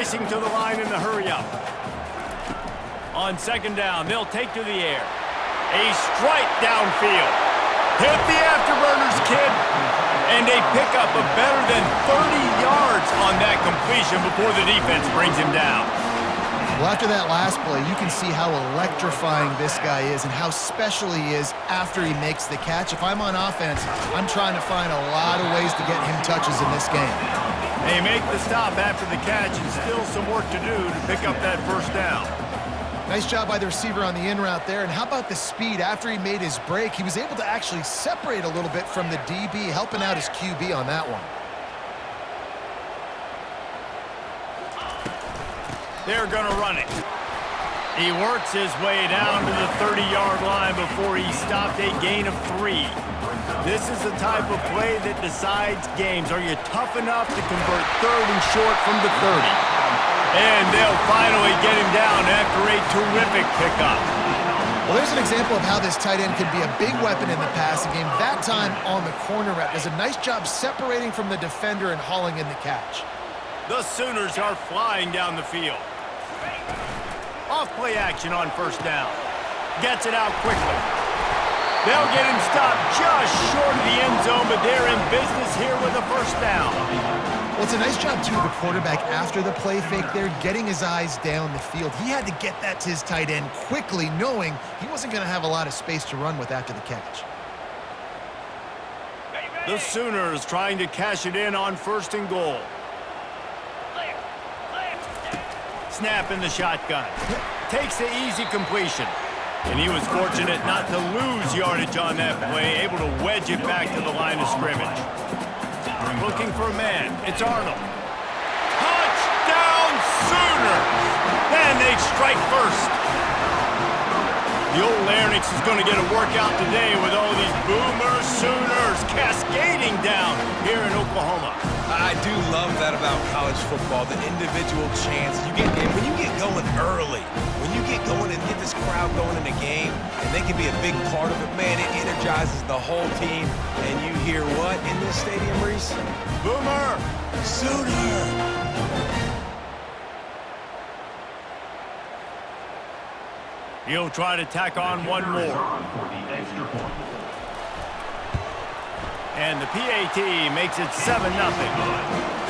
racing to the line in the hurry-up. On second down, they'll take to the air. A strike downfield. Hit the afterburners, kid. And a pickup of better than 30 yards on that completion before the defense brings him down. Well, after that last play, you can see how electrifying this guy is and how special he is after he makes the catch. If I'm on offense, I'm trying to find a lot of ways to get him touches in this game. They make the stop after the catch and still some work to do to pick up that first down. Nice job by the receiver on the in route there. And how about the speed after he made his break? He was able to actually separate a little bit from the DB, helping out his QB on that one. They're going to run it. He works his way down to the 30-yard line before he stopped a gain of 3. This is the type of play that decides games. Are you tough enough to convert third and short from the 30? And they'll finally get him down after a terrific pickup. Well, there's an example of how this tight end can be a big weapon in the passing game. That time on the corner route does a nice job separating from the defender and hauling in the catch. The Sooners are flying down the field. Off play action on first down. Gets it out quickly. They'll get him stopped just short of the end zone, but they're in business here with a first down. Well, it's a nice job, too, of the quarterback after the play fake there, getting his eyes down the field. He had to get that to his tight end quickly, knowing he wasn't going to have a lot of space to run with after the catch. The Sooners trying to cash it in on first and goal. Snap in the shotgun. Takes the easy completion. And he was fortunate not to lose yardage on that play, able to wedge it back to the line of scrimmage. Looking for a man. It's Arnold. Touchdown Sooners! And they strike first. The old Larynx is going to get a workout today with all these Boomer Sooners cascading down here in Oklahoma. I do love that about college football, the individual chance you get. And when you get going early, when you get going and get this crowd going in a game, and they can be a big part of it, man, it energizes the whole team. And you hear what in this stadium, Reese? Boomer! Sooner! He'll try to tack on one more. And the PAT makes it 7-0.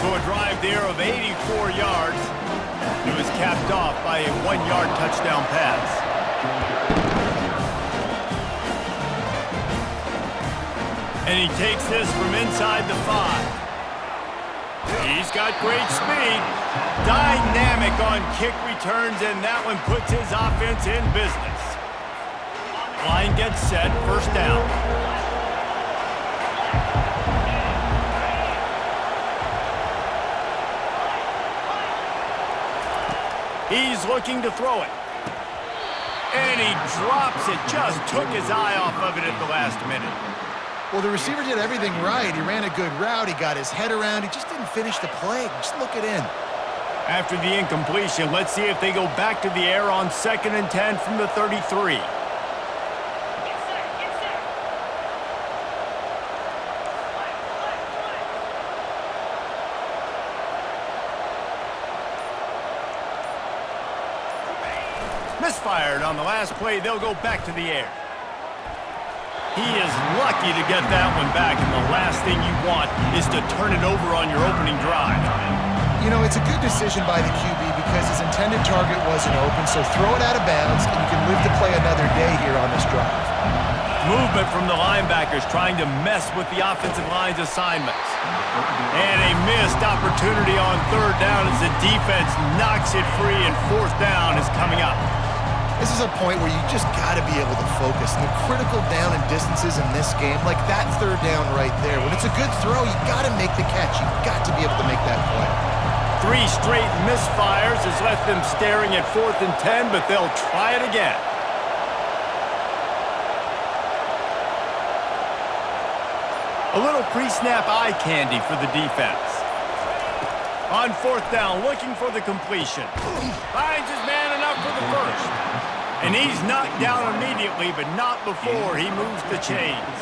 So a drive there of 84 yards. It was capped off by a 1-yard touchdown pass. And he takes this from inside the 5. He's got great speed. Dynamic on kick returns, and that one puts his offense in business. Line gets set, first down. He's looking to throw it. And he drops it. Just took his eye off of it at the last minute. Well, the receiver did everything right. He ran a good route. He got his head around. He just didn't finish the play. Just look it in. After the incompletion, let's see if they go back to the air on 2nd and 10 from the 33. Misfired on the last play. They'll go back to the air. He is lucky to get that one back, and the last thing you want is to turn it over on your opening drive. You know, it's a good decision by the QB because his intended target wasn't open, so throw it out of bounds, and you can live to play another day here on this drive. Movement from the linebackers trying to mess with the offensive line's assignments. And a missed opportunity on third down as the defense knocks it free, and fourth down is coming up. This is a point where you just got to be able to focus. And the critical down and distances in this game, like that third down right there, when it's a good throw, you got to make the catch. You got to be able to make that play. 3 straight misfires has left them staring at 4th and 10, but they'll try it again. A little pre-snap eye candy for the defense. On 4th down, looking for the completion. Finds his man enough for the first. And he's knocked down immediately, but not before he moves the chains.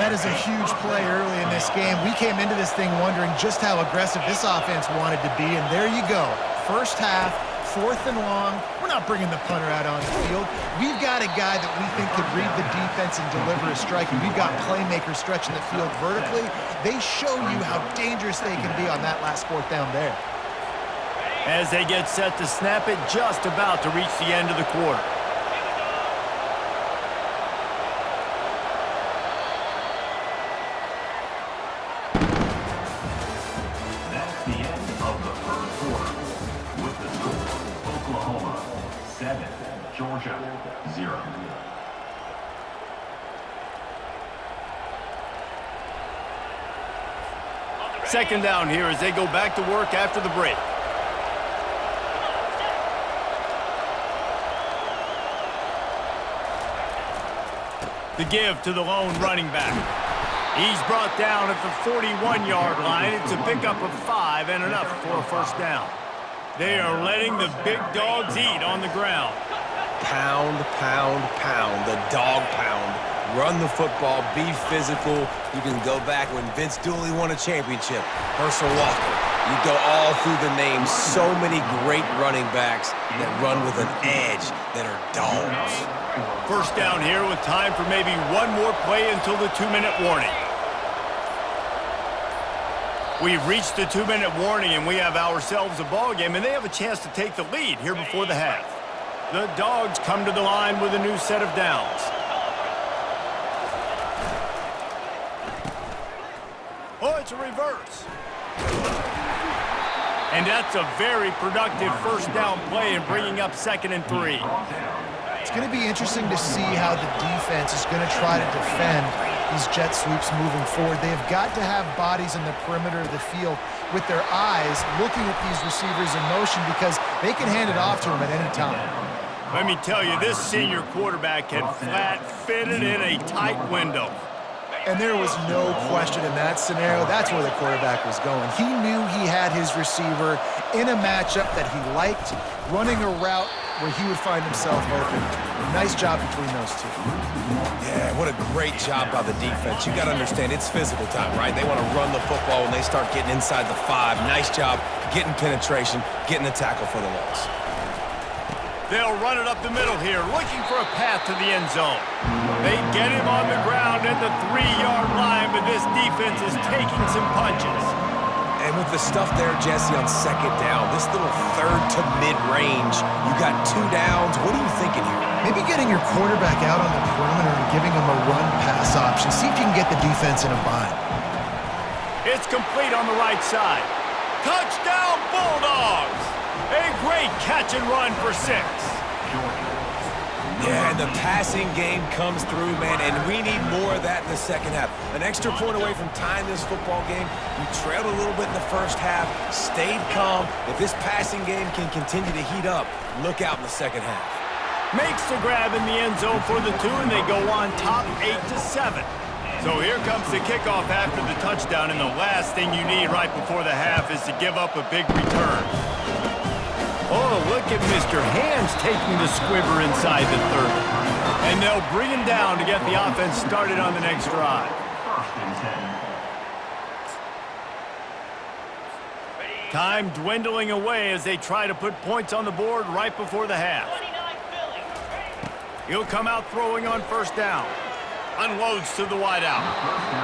That is a huge play early in this game. We came into this thing wondering just how aggressive this offense wanted to be, and there you go. first half, 4th and long. We're not bringing the punter out on the field. We've got a guy that we think could read the defense and deliver a strike, and we've got playmakers stretching the field vertically. They show you how dangerous they can be on that last 4th down there. As they get set to snap it, just about to reach the end of the quarter. That's the end of the first quarter. With the score, Oklahoma 7, Georgia 0. Second down here as they go back to work after the break. The give to the lone running back. He's brought down at the 41-yard line. It's a pickup of 5 and enough for a first down. They are letting the big dogs eat on the ground. Pound, pound, pound, the dog pound. Run the football, be physical. You can go back when Vince Dooley won a championship. Herschel Walker. You go all through the names. So many great running backs that run with an edge that are dogs. First down here with time for maybe one more play until the 2-minute warning. We've reached the 2-minute warning, and we have ourselves a ball game, and they have a chance to take the lead here before the half. The Dogs come to the line with a new set of downs. Oh, it's a reverse. And that's a very productive first down play in bringing up 2nd and 3. It's going to be interesting to see how the defense is going to try to defend these jet sweeps moving forward. They have got to have bodies in the perimeter of the field with their eyes looking at these receivers in motion because they can hand it off to them at any time. Let me tell you, this senior quarterback had flat fitted in a tight window. And there was no question in that scenario. That's where the quarterback was going. He knew he had his receiver in a matchup that he liked, running a route where he would find himself open. Nice job between those two. Yeah, what a great job by the defense. You got to understand, it's physical time, right? They want to run the football when they start getting inside the 5. Nice job getting penetration, getting the tackle for the loss. They'll run it up the middle here, looking for a path to the end zone. They get him on the ground at the 3-yard line, but this defense is taking some punches. And with the stuff there, Jesse, on 2nd down, this little 3rd to mid-range, you got 2 downs. What are you thinking here? Maybe getting your quarterback out on the perimeter and giving him a run-pass option. See if you can get the defense in a bind. It's complete on the right side. Touchdown, Bulldogs! A great catch and run for 6. Yeah, and the passing game comes through, man, and we need more of that in the second half. An extra point away from tying this football game. You trailed a little bit in the first half, stayed calm. If this passing game can continue to heat up, look out in the second half. Makes the grab in the end zone for the 2, and they go on top 8-7. So here comes the kickoff after the touchdown, and the last thing you need right before the half is to give up a big return. Oh, look at Mr. Hands taking the squibber inside the 30. And they'll bring him down to get the offense started on the next drive. Time dwindling away as they try to put points on the board right before the half. He'll come out throwing on first down. Unloads to the wideout.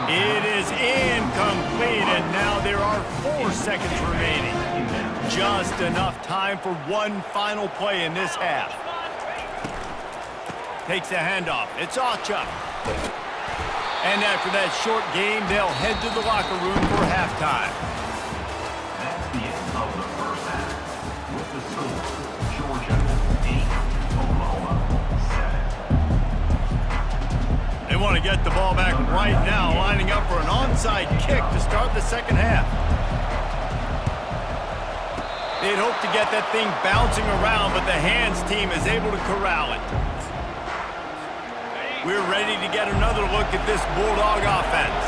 It is incomplete, and now there are 4 seconds remaining. Just enough time for one final play in this half. Takes the handoff. It's Acha. And after that short game, they'll head to the locker room for halftime. That's the end of the first half. With the score, Georgia 8, Oklahoma 7. They want to get the ball back right now, lining up for an onside kick to start the second half. They'd hope to get that thing bouncing around, but the Hands team is able to corral it. We're ready to get another look at this Bulldog offense.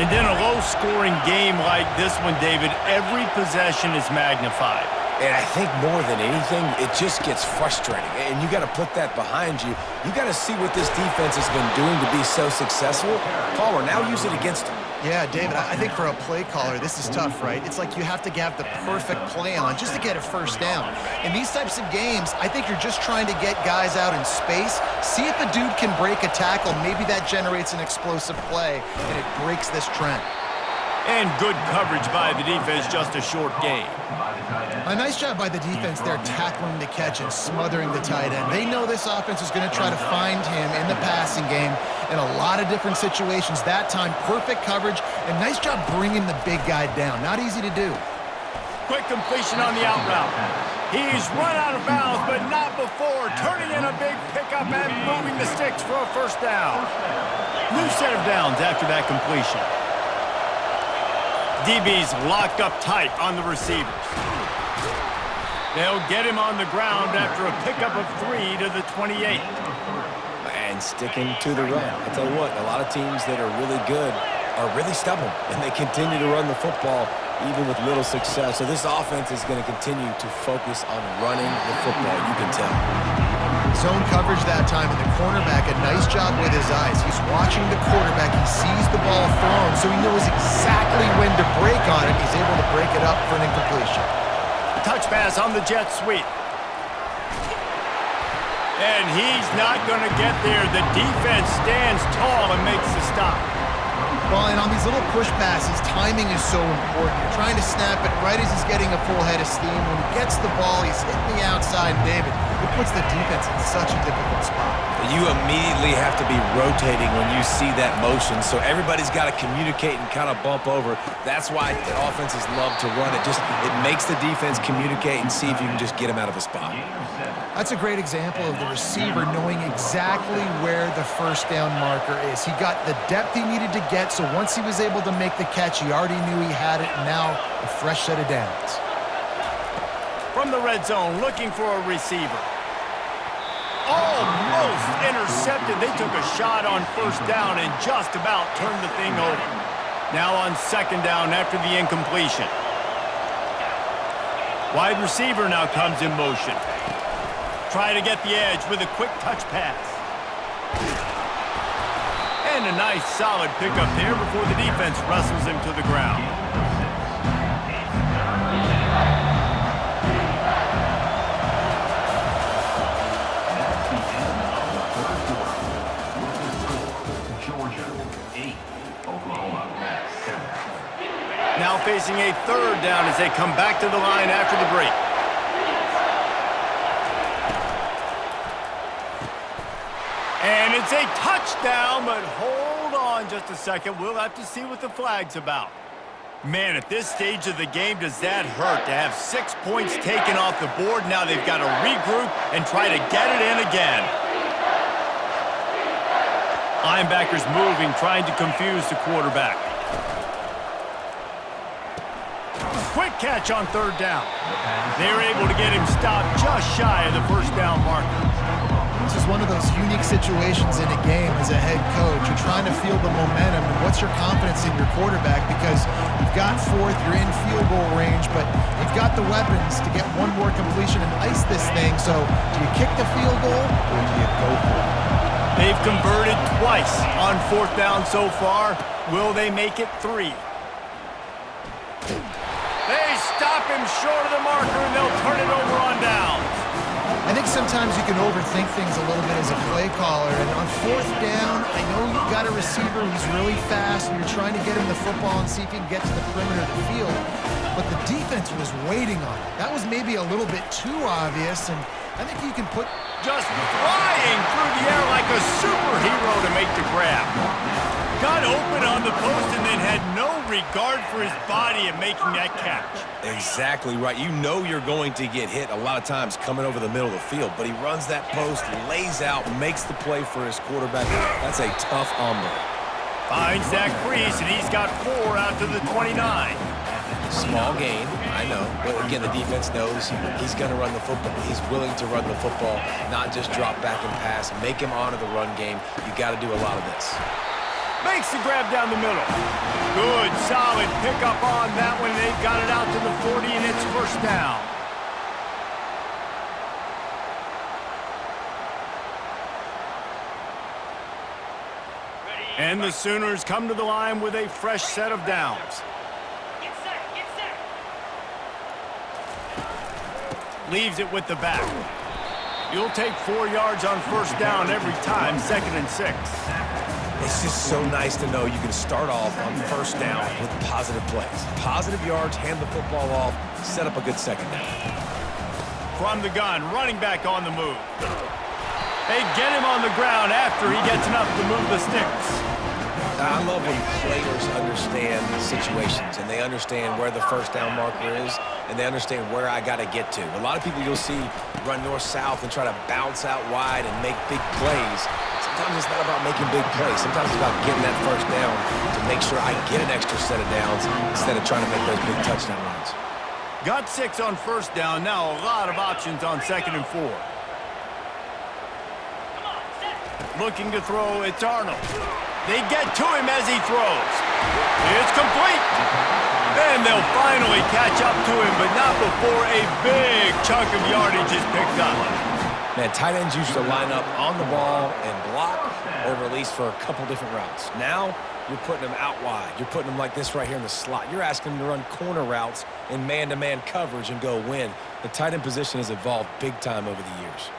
And in a low-scoring game like this one, David, every possession is magnified. And I think more than anything, it just gets frustrating. And you got to put that behind you. You got to see what this defense has been doing to be so successful. Palmer, now use it against them. Yeah, David, I think for a play caller, this is tough, right? It's like you have to have the perfect play on just to get a first down. In these types of games, I think you're just trying to get guys out in space, see if a dude can break a tackle. Maybe that generates an explosive play, and it breaks this trend. And good coverage by the defense, just a short gain. A nice job by the defense there tackling the catch and smothering the tight end. They know this offense is going to try to find him in the passing game in a lot of different situations. That time, perfect coverage, and nice job bringing the big guy down. Not easy to do. Quick completion on the out route. He's run out of bounds, but not before turning in a big pickup and moving the sticks for a first down. New set of downs after that completion. DB's locked up tight on the receivers. They'll get him on the ground after a pickup of 3 to the 28. And sticking to the run. I'll tell you what, a lot of teams that are really good are really stubborn, and they continue to run the football even with little success. So this offense is going to continue to focus on running the football, you can tell. Zone coverage that time, and the cornerback, a nice job with his eyes. He's watching the quarterback. He sees the ball thrown, so he knows exactly when to break on it. He's able to break it up for an incompletion. Touch pass on the jet sweep. And he's not going to get there. The defense stands tall and makes the stop. Well, and on these little push passes, timing is so important. You're trying to snap it right as he's getting a full head of steam. When he gets the ball, he's hitting the outside, David. It puts the defense in such a difficult spot. You immediately have to be rotating when you see that motion, so everybody's got to communicate and kind of bump over. That's why the offenses love to run it. It makes the defense communicate and see if you can just get him out of a spot. That's a great example of the receiver knowing exactly where the first down marker is. He got the depth he needed to get, so once he was able to make the catch, he already knew he had it, and now a fresh set of downs. From the red zone, looking for a receiver. Almost intercepted. They took a shot on first down and just about turned the thing over. Now on second down after the incompletion. Wide receiver now comes in motion. Try to get the edge with a quick touch pass. And a nice solid pickup there before the defense wrestles him to the ground. Now facing a third down as they come back to the line after the break. And it's a touchdown, but hold on just a second. We'll have to see what the flag's about. Man, at this stage of the game, does that hurt to have 6 points taken off the board? Now they've got to regroup and try to get it in again. Linebackers moving, trying to confuse the quarterback. Quick catch on third down. They're able to get him stopped just shy of the first down marker. This is one of those unique situations in a game as a head coach. You're trying to feel the momentum, and what's your confidence in your quarterback? Because you've got fourth, you're in field goal range, but you've got the weapons to get one more completion and ice this thing. So do you kick the field goal or do you go for it? They've converted twice on fourth down so far. Will they make it 3? They stop him short of the marker, and they'll turn it over on downs. I think sometimes you can overthink things a little bit as a play caller, and on fourth down, I know you've got a receiver who's really fast, and you're trying to get him the football and see if he can get to the perimeter of the field, but the defense was waiting on it. That was maybe a little bit too obvious, and I think you can put... Just flying through the air like a superhero to make the grab. Got open on the post and then had no regard for his body in making that catch. Exactly right. You know you're going to get hit a lot of times coming over the middle of the field, but he runs that post, lays out, makes the play for his quarterback. That's a tough hombre. Finds that crease, and he's got 4 out to the 29. Small gain, I know, but again, the defense knows he's going to run the football. He's willing to run the football, not just drop back and pass, make him honor the run game. You got to do a lot of this. Makes the grab down the middle. Good, solid pickup on that one. They've got it out to the 40, and it's first down. And the Sooners come to the line with a fresh set of downs. Get set, get set. Leaves it with the back. You'll take 4 yards on first down every time, 2nd and 6. It's just so nice to know you can start off on first down with positive plays. Positive yards, hand the football off, set up a good second down. From the gun, running back on the move. They get him on the ground after he gets enough to move the sticks. I love when players understand situations and they understand where the first down marker is and they understand where I got to get to. A lot of people you'll see run north-south and try to bounce out wide and make big plays. Sometimes it's not about making big plays. Sometimes it's about getting that first down to make sure I get an extra set of downs instead of trying to make those big touchdown runs. Got 6 on first down. Now a lot of options on 2nd and 4. Looking to throw, it's Arnold. They get to him as he throws. It's complete. Then they'll finally catch up to him, but not before a big chunk of yardage is picked up. Man, tight ends used to line up on the ball and block or release for a couple different routes. Now, you're putting them out wide. You're putting them like this right here in the slot. You're asking them to run corner routes in man-to-man coverage and go win. The tight end position has evolved big time over the years.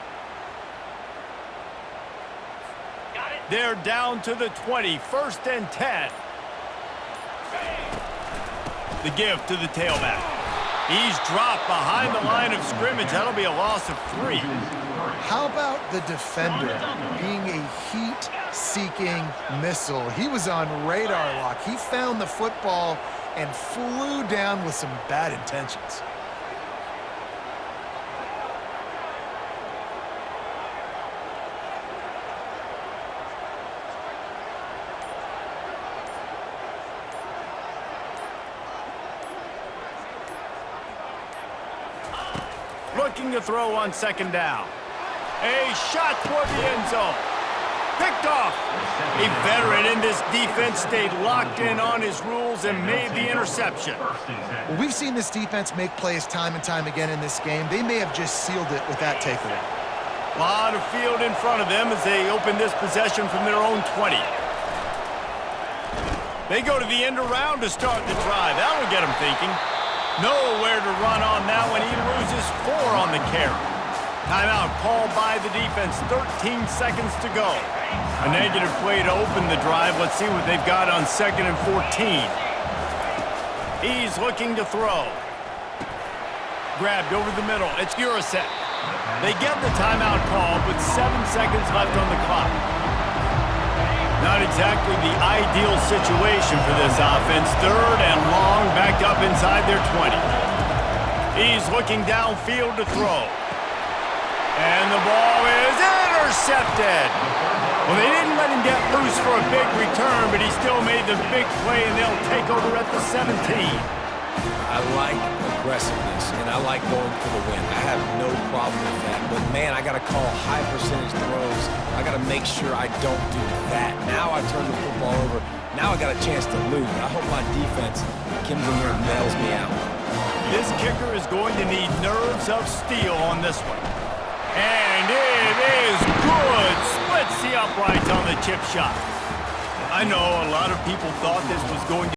They're down to the 20, 1st and 10. The give to the tailback. He's dropped behind the line of scrimmage. That'll be a loss of 3. How about the defender being a heat-seeking missile? He was on radar lock. He found the football and flew down with some bad intentions. Looking to throw on 2nd down. A shot toward the end zone. Picked off. A veteran in this defense stayed locked in on his rules and made the interception. Well, we've seen this defense make plays time and time again in this game. They may have just sealed it with that takeaway. A lot of field in front of them as they open this possession from their own 20. They go to the end around to start the drive. That'll get them thinking. Nowhere to run on that one. He loses 4 on the carry. Timeout called by the defense. 13 seconds to go. A negative play to open the drive. Let's see what they've got on 2nd and 14. He's looking to throw. Grabbed over the middle. It's Urasek. They get the timeout called with 7 seconds left on the clock. Not exactly the ideal situation for this offense. 3rd and long, backed up inside their 20. He's looking downfield to throw. And the ball is intercepted. Well, they didn't let him get loose for a big return, but he still made the big play, and they'll take over at the 17. I like aggressiveness, and I like going for the win. I have no problem with that. But, man, I got to call high percentage throws. I got to make sure I don't do that. Now I turn the football over. Now I got a chance to lose. I hope my defense comes in here and nails me out. This kicker is going to need nerves of steel on this one. And it is good. Splits the uprights on the chip shot. I know a lot of people thought this was going to